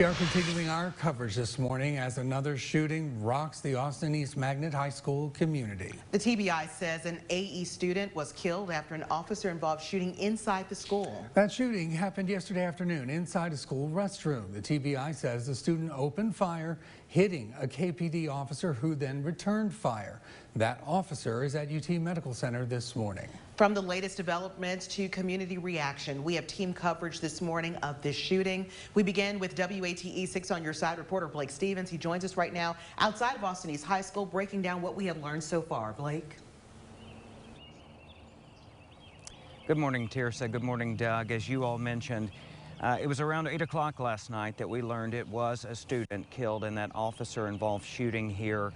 We are continuing our coverage this morning as another shooting rocks the Austin East Magnet High School community. The TBI says an AE student was killed after an officer-involved shooting inside the school. That shooting happened yesterday afternoon inside a school restroom. The TBI says the student opened fire, hitting a KPD officer who then returned fire. That officer is at UT Medical Center this morning. From the latest developments to community reaction, we have team coverage this morning of this shooting. We begin with WATE 6 on your side reporter Blake Stevens. He joins us right now outside of Austin East High School, breaking down what we have learned so far. Blake. Good morning, Tirsa. Good morning, Doug. As you all mentioned, it was around 8 o'clock last night that we learned it was a student killed in that officer-involved shooting here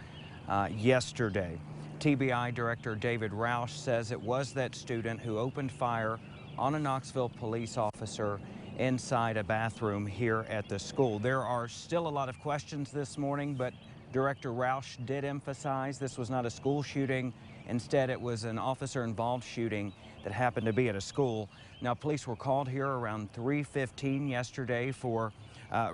yesterday. TBI Director David Roush says it was that student who opened fire on a Knoxville police officer inside a bathroom here at the school. There are still a lot of questions this morning, but Director Roush did emphasize this was not a school shooting. Instead, it was an officer-involved shooting that happened to be at a school. Now, police were called here around 3:15 yesterday for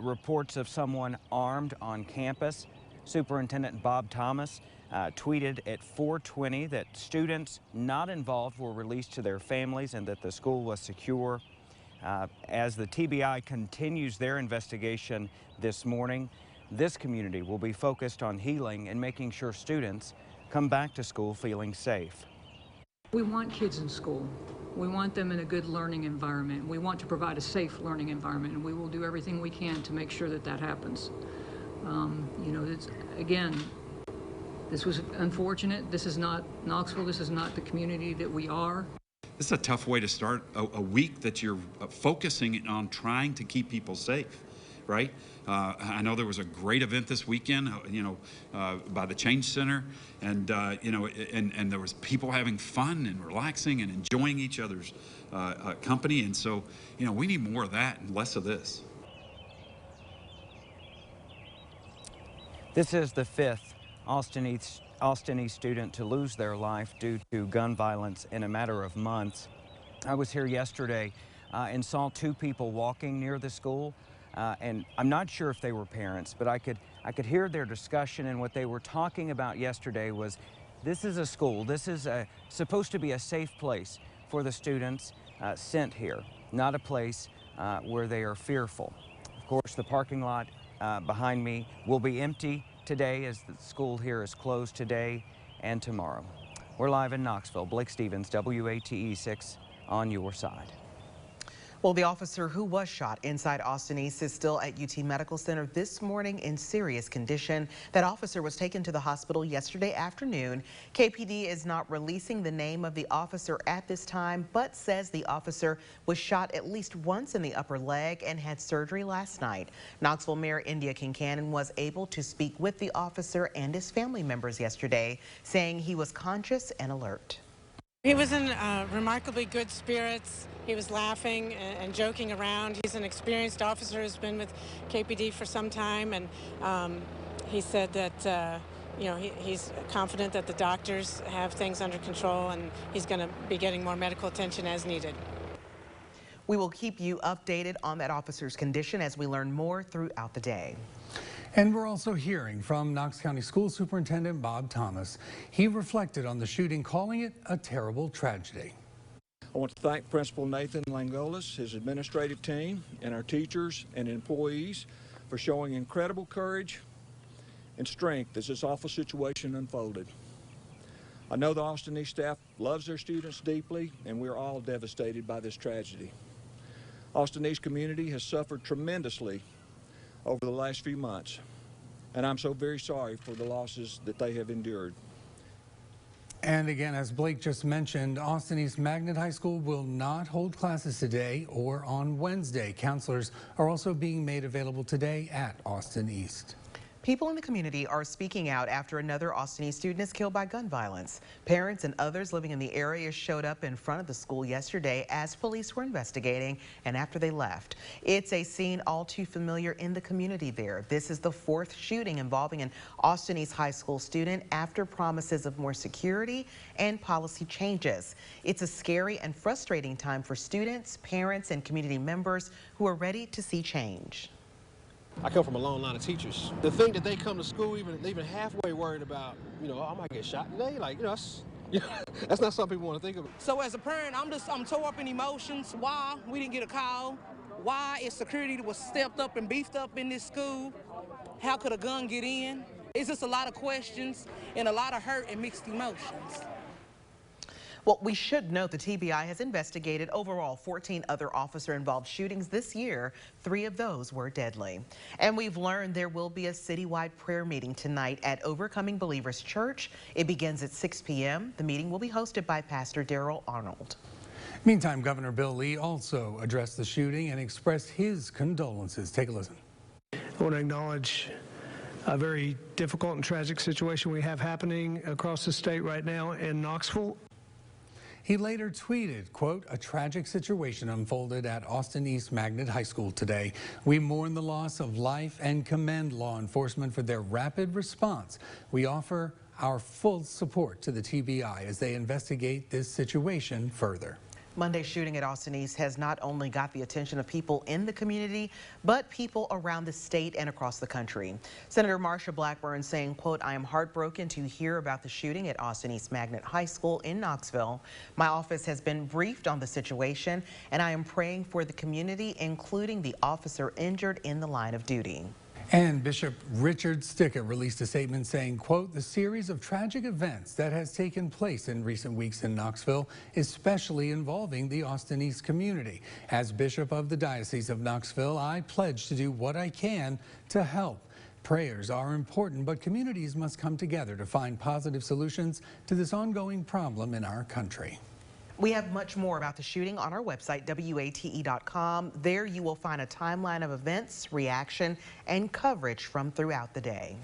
reports of someone armed on campus. Superintendent Bob Thomas tweeted at 4:20 that students not involved were released to their families and that the school was secure. As the TBI continues their investigation this morning, this community will be focused on healing and making sure students come back to school feeling safe. We want kids in school. We want them in a good learning environment. We want to provide a safe learning environment, and we will do everything we can to make sure that that happens. Again, this was unfortunate. This is not Knoxville. This is not the community that we are. This is a tough way to start a week that you're focusing on trying to keep people safe, right? I know there was a great event this weekend, by the Change Center, and and there was people having fun and relaxing and enjoying each other's company, and so we need more of that and less of this. This is the fifth Austin East student to lose their life due to gun violence in a matter of months. I was here yesterday and saw two people walking near the school, and I'm not sure if they were parents, but I could hear their discussion, and what they were talking about yesterday was this is a school. This is supposed to be a safe place for the students sent here, not a place where they are fearful. Of course, the parking lot behind me will be empty today as the school here is closed today and tomorrow. We're live in Knoxville. Blake Stevens, WATE 6 on your side. Well, the officer who was shot inside Austin East is still at UT Medical Center this morning in serious condition. That officer was taken to the hospital yesterday afternoon. KPD is not releasing the name of the officer at this time, but says the officer was shot at least once in the upper leg and had surgery last night. Knoxville Mayor India Kincannon was able to speak with the officer and his family members yesterday, saying he was conscious and alert. He was in remarkably good spirits. He was laughing and joking around. He's an experienced officer who's been with KPD for some time, and he said that he's confident that the doctors have things under control, and he's going to be getting more medical attention as needed. We will keep you updated on that officer's condition as we learn more throughout the day. And we're also hearing from Knox County School Superintendent Bob Thomas. He reflected on the shooting, calling it a terrible tragedy. I want to thank Principal Nathan Langolis, his administrative team, and our teachers and employees for showing incredible courage and strength as this awful situation unfolded. I know the Austin East staff loves their students deeply, and we're all devastated by this tragedy. Austin East community has suffered tremendously over the last few months, and I'm so very sorry for the losses that they have endured. And again, as Blake just mentioned, Austin East Magnet High School will not hold classes today or on Wednesday. Counselors are also being made available today at Austin East. People in the community are speaking out after another Austin East student is killed by gun violence. Parents and others living in the area showed up in front of the school yesterday as police were investigating and after they left. It's a scene all too familiar in the community there. This is the fourth shooting involving an Austin East High School student after promises of more security and policy changes. It's a scary and frustrating time for students, parents, and community members who are ready to see change. I come from a long line of teachers. The thing that they come to school even halfway worried about, I might get shot today, that's not something people want to think of. So as a parent, I'm tore up in emotions. Why we didn't get a call? Why is security was stepped up and beefed up in this school? How could a gun get in? It's just a lot of questions and a lot of hurt and mixed emotions. Well, we should note the TBI has investigated overall 14 other officer-involved shootings this year. 3 of those were deadly. And we've learned there will be a citywide prayer meeting tonight at Overcoming Believers Church. It begins at 6 p.m. The meeting will be hosted by Pastor Darrell Arnold. Meantime, Governor Bill Lee also addressed the shooting and expressed his condolences. Take a listen. I want to acknowledge a very difficult and tragic situation we have happening across the state right now in Knoxville. He later tweeted, quote, "A tragic situation unfolded at Austin East Magnet High School today. We mourn the loss of life and commend law enforcement for their rapid response. We offer our full support to the TBI as they investigate this situation further." Monday's shooting at Austin East has not only got the attention of people in the community, but people around the state and across the country. Senator Marsha Blackburn saying, quote, "I am heartbroken to hear about the shooting at Austin East Magnet High School in Knoxville. My office has been briefed on the situation, and I am praying for the community, including the officer injured in the line of duty." And Bishop Richard Stickett released a statement saying, quote, "The series of tragic events that has taken place in recent weeks in Knoxville, especially involving the Austin East community. As Bishop of the Diocese of Knoxville, I pledge to do what I can to help. Prayers are important, but communities must come together to find positive solutions to this ongoing problem in our country." We have much more about the shooting on our website, WATE.com. There you will find a timeline of events, reaction, and coverage from throughout the day.